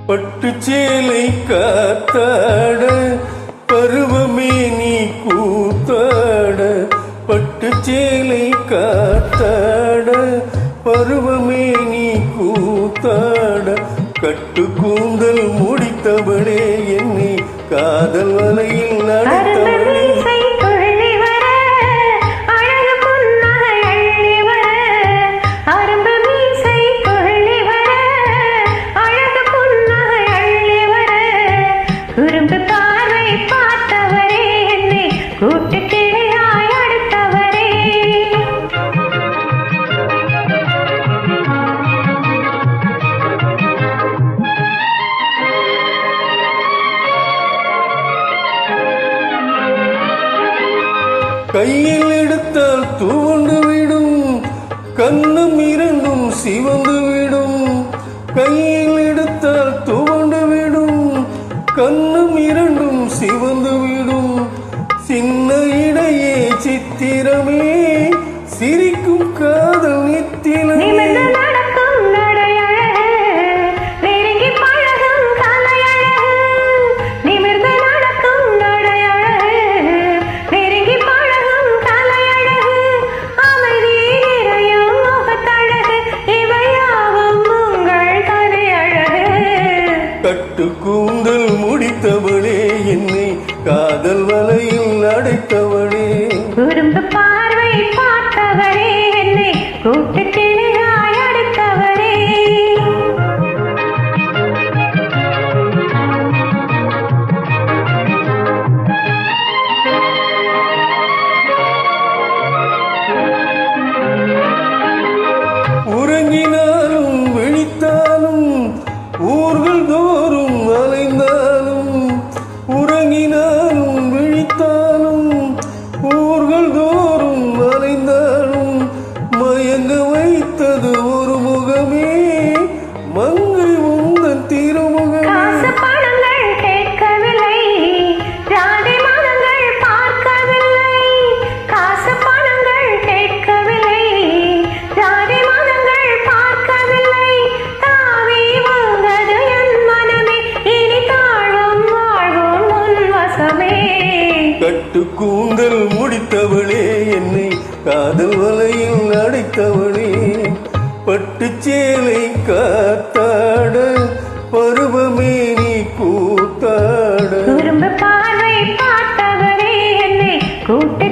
பட்டுச்சேலை காத்தாட பருவமே நீ கூத்தாட, பட்டுச்சேலை காத்தாட பருவமே நீ கூத்தாட, கட்டு கூந்தல் முடித்தவளே என்னை காதல் வலையில் நடத்தவளே. குறும்பு பார்வை பார்த்தவரே என்னை கூட்டு கிளையாய் அடுத்தவரே. கையில் எடுத்தால் துவண்டு விடும், கண்ணும் இரண்டும் சிவந்து விடும். கையில் எடுத்தால் துவண்டு விடும், கண்ணும் இரண்டும் சிவந்து விடும். சின்ன இடையே சித்திரமே சிரிக்கும் காதல் நித்திலமே. கட்டு கூந்தல் முடித்தவளே என்னை காதல் வலையில் அடைத்தவளே. குறும்பு பார்வை பார்த்தவரே என்னை கூட்டு கிளையாய் அடுத்தவரே. உறங்கினாலும் விழித்தாலும் ஊர்கள் தோறும் அலைந்தாலும், உறங்கினாலும் விழித்தாலும் ஊர்கள் தோறும் அலைந்தாலும், மயங்க வைத்தது ஒரு முகமே மங்கை உந்தன் திருமுகமே. கட்டு கூந்தல் முடித்தவளே என்னை காதல் வலையில் அடைத்தவளே. பட்டுச்சேலை காத்தாட பருவமே நீ கூத்தாட. குறும்பு பார்வை பார்த்தவரே என்னை கூட்டு